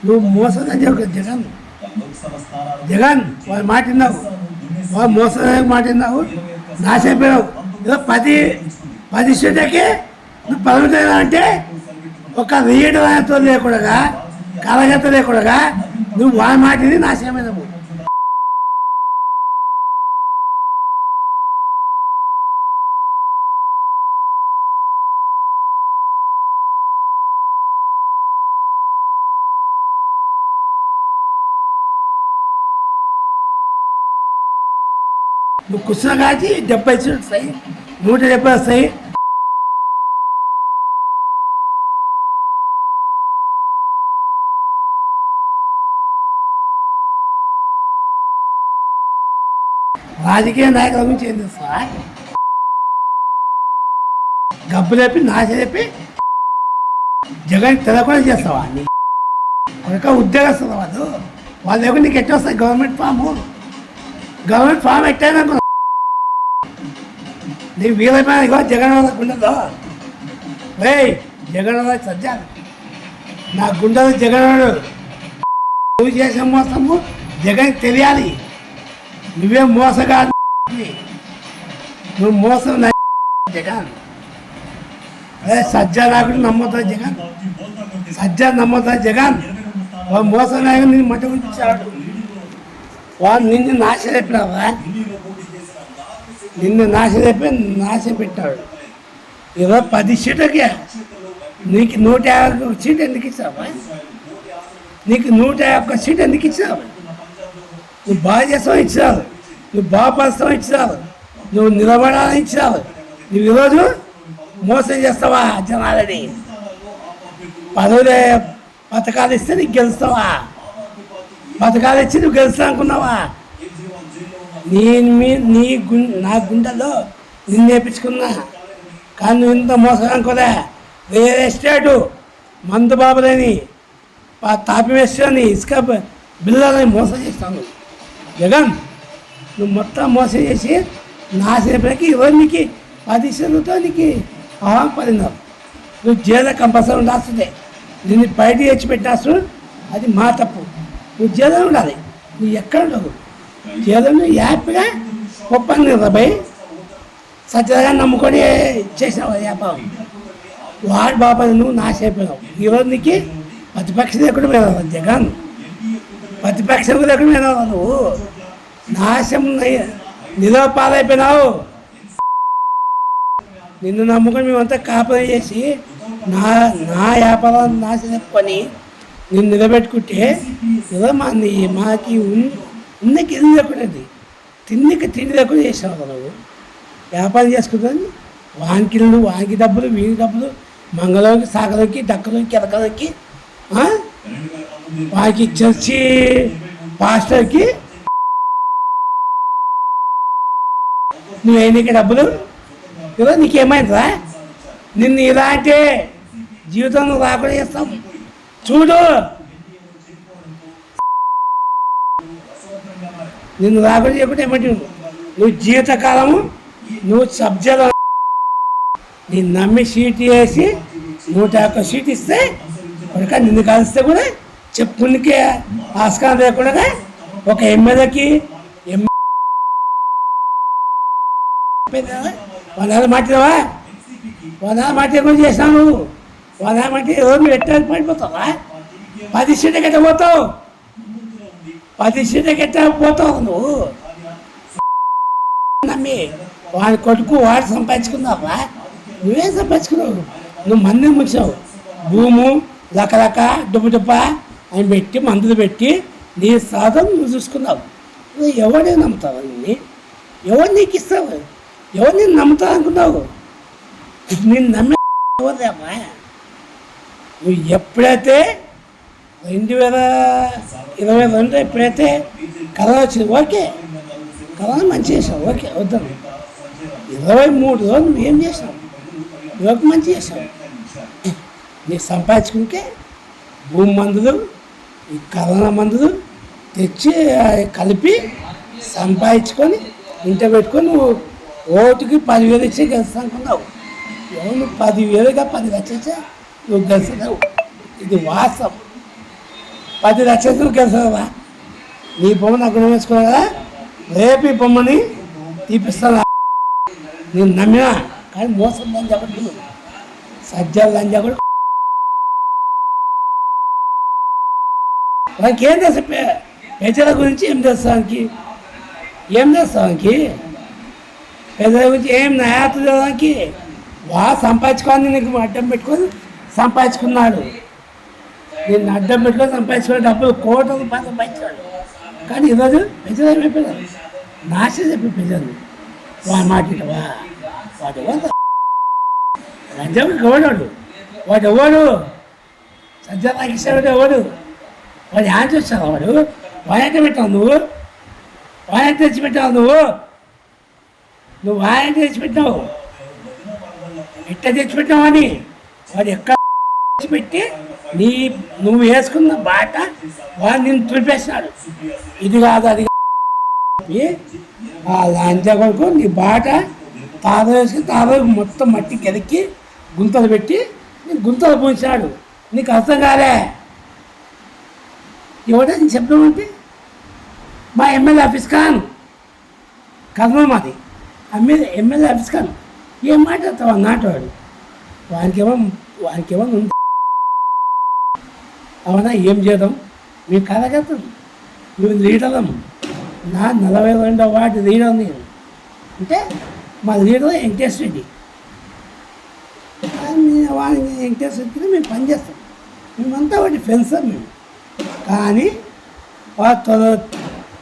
నువ్వు మోసం జగన్ జగన్ వాళ్ళు మాటిన్నావు, వాళ్ళు మోసం మాటిన్నావు, నాశపోయావు. ఏదో 10 సీట్లకి నువ్వు పదవుతావు అంటే ఒక రీడతో లేకుండా కలగత లేకుండా నువ్వు వాళ్ళ మాటిని నాశనమైనవు. నువ్వు కూర్చున్న కాచి 70 సీట్లు వస్తాయి, 170 వస్తాయి. రాజకీయ నాయకుల గురించి ఏం చేస్తావా? గబ్బు చెప్పి నాశ చెప్పి జగన్ తెలకుండా చేస్తావా? ఒక ఉద్యోగస్తులు వాళ్ళ దగ్గర నీకు ఎట్లా వస్తాయి? గవర్నమెంట్ ఫామ్ ఎట్టయినా నీకు వీలైపోయినా జగన్ గుండెలో రే జగన్ సజ్జాలు నా గుండెలో జగన్ నువ్వు చేసే మోసము జగన్ తెలియాలి. నువ్వే మోసగా నువ్వు మోసం జగన్. అదే సజ్జా నాయకుడు నమ్మతా జగన్, సజ్జా నమ్మతా జగన్. వాడు మోసం నాయకుడు నిన్ను మట్టి ఉంచాడు. వాడు నిన్ను నాశనెప్పినావా? నిన్ను నాశ పెట్టాడు. ఏదో 10 సీట్లకి నీకు 151 సీట్ ఎందుకు ఇచ్చావా? నీకు 151 సీట్ ఎందుకు ఇచ్చావు? నువ్వు బాగా చేస్తావు ఇచ్చావు, నువ్వు బాగా పరుస్తావు ఇచ్చావు, నువ్వు నిలబడాలని ఇచ్చావు. నువ్వు ఈరోజు మోసం చేస్తావా జనాలని? పథకాలు ఇస్తే నీకు గెలుస్తావా? పథకాలు ఇచ్చి నువ్వు గెలుస్తా అనుకున్నావా? నా గుండెలో నిన్ను నేర్పించుకున్నా, కానీ నువ్వు ఇంత మోసం అనుకోలే. వేరే స్టేటు మందు బాబులని తాపి వేసుకొని ఇసుక బిల్లులని మోసం చేస్తాను జగన్. నువ్వు మొత్తం మోసం చేసి నాశనకి ఈరోజు నీకు 10 సీట్లతో నీకు పడినావు. నువ్వు జైల్లో కంపల్సరీ ఉండాల్సిందే. నిన్ను బయటికి తెచ్చి పెట్టాల్సి అది మా తప్పు. నువ్వు జైల్లో ఉండాలి. నువ్వు ఎక్కడ ఉండవు జైల్లో. నువ్వు హ్యాపీగా ఒప్పంది నిలబై సత్యగా నమ్ముకొని చేసావు వ్యాపారం. వాడు బాబా నువ్వు నాశైపోయినావు. ఈరోజు నీకు ప్రతిపక్షం లేకుండా పోయినావు జగన్, ప్రతిపక్షం లేకుండా పోయినావు. నువ్వు నాశం నిలవపాలైపోయినావు. నిన్ను నమ్ముకొని మేమంతా కాపలా చేసి నా వ్యాపారాన్ని నాశనెప్పుకొని నిన్ను నిలబెట్టుకుంటే ఏదో మాకి ఉన్నకి ఇది లేకుండా తిండి లేకుండా చేసావు. నువ్వు వ్యాపారం చేసుకుంటుంది వానికి డబ్బులు వీని డబ్బులు మంగళంకి సాగలోకి డక్కలోకి ఎలకలోకి వానికి చర్చి పాస్టర్కి నువ్వేనికి డబ్బులు ఇలా నీకేమైందా? నిన్ను ఇలా అంటే జీవితంలో రాకుండా చేస్తాం చూడు. నిన్ను రాకుండా చేయకుండా ఏమంటే నువ్వు జీవితకాలము నువ్వు సబ్జెక్ట్ నేను నమ్మి సీట్ వేసి 151 సీట్ ఇస్తే ఒక నిన్ను కలిస్తే కూడా చెప్పుకునికే ఆస్కారం లేకుండా ఒక ఎమ్మెల్యేకి వందల మాట్లాడవా? వందల మాట చేసావు నువ్వు. వందల మాట రోజు ఎట్టాలి పడిపోతావా? 10 సీట్లకి ఎట్ట పోతావు? 10 సీట్లకి ఎట్ట పోతావు నువ్వు? నమ్మి వాడి కొడుకు వాడు సంపాదించుకున్నావా? నువ్వేం సంపాదించుకున్నావు? నువ్వు మంది ముంచావు. భూము లకలక డుబ్బ అని పెట్టి మందులు పెట్టి నీ సాధన నువ్వు చూసుకున్నావు. నువ్వు ఎవరిని నమ్ముతావు? ఎవరు నీకు ఇస్తావు? ఎవరు నేను నమ్ముతావు అనుకున్నావు? నేను నమ్మేవా? నువ్వు ఎప్పుడైతే 2022 ఎప్పుడైతే కరోనా వచ్చింది ఓకే, కరోనా మంచి చేసావు ఓకే వద్దాం. 23 రోజులు నువ్వేం చేసావు? యోగ మంచి చేసావు. నీకు సంపాదించుకుంటే భూమి మందులు ఈ కరోనా మందులు తెచ్చి కలిపి సంపాదించుకొని ఇంట పెట్టుకొని నువ్వు ఓటుకి 10,000 ఇచ్చి గెలుస్తా అనుకున్నావు. నువ్వు 10,000గా 10 లక్షలు ఇచ్చా నువ్వు గెలుస్తున్నావు. ఇది వాస్తవం. 10 లక్షలు గెలుస్తావా? నీ బొమ్మ నాకు గుణం వేసుకున్నా కదా, రేపు ఈ బొమ్మని తీపిస్తాను. నేను నమ్మినా కానీ మోసం అని చెప్పట్లేదు, సజ్జలు అని చెప్పడు. వానికి ఏం తెలుసు? ప్రజల గురించి ఏం చేస్తానికి, ప్రజల గురించి ఏం నయాత చేయడానికి? సంపాదించుకొని నీకు అడ్డం పెట్టుకొని సంపాదించుకున్నాడు, నేను అడ్డం పెట్టుకొని సంపాదించుకున్న డబ్బులు కోట్ల రూపాయలు సంపాదించాడు. కానీ ఈరోజు ప్రజలు ఏమైపోయారు? నాశనం చెప్పి ప్రజలు వాడు మాట్లాడవా? వాడు ఎవరు? లంచం ఎవడాడు? వాడు ఎవడు? సజ్జల ఇస్తాడు ఎవడు? వాడు ఏం చూస్తావు? వాడంటే పెట్టావు నువ్వు, వాడంటే తెచ్చిపెట్టావు నువ్వు వాడంటే తెచ్చిపెట్టావు. ఎట్లా తెచ్చిపెట్టావు అని వాడు ఎక్కడ తెచ్చిపెట్టి నువ్వు వేసుకున్న బాట వాడు నిన్ను తుడిపేసినాడు. ఇది కాదు అది ఆ లంచ కొడుకు నీ బాట తాత వేసుకుని తాత మొత్తం మట్టి కెదక్కి గుంతలు పెట్టి నీకు గుంతలు పూసినాడు. నీకు అర్థం కాలే ఎవడని చెప్పడం అంటే? మా ఎమ్మెల్యే ఆఫీస్ కాను, కర్నూలు మాది, ఎమ్మెల్యే ఆఫీస్ కాను. ఏం మాట్లాడతావు నాటవాడు? వానికేమో ఉంది. అవునా? ఏం చేద్దాం? మేము కలగతాం, మేము లీడరం. నా 42వ వార్డు లీడర్ నేను అంటే మా లీడర్ వెంకటేశ్వర రెడ్డి. వాడిని వెంకటేశ్వర రెడ్డిని మేము పనిచేస్తాం, మేమంతా వాటి ఫ్రెండ్స్ మేము. కానీ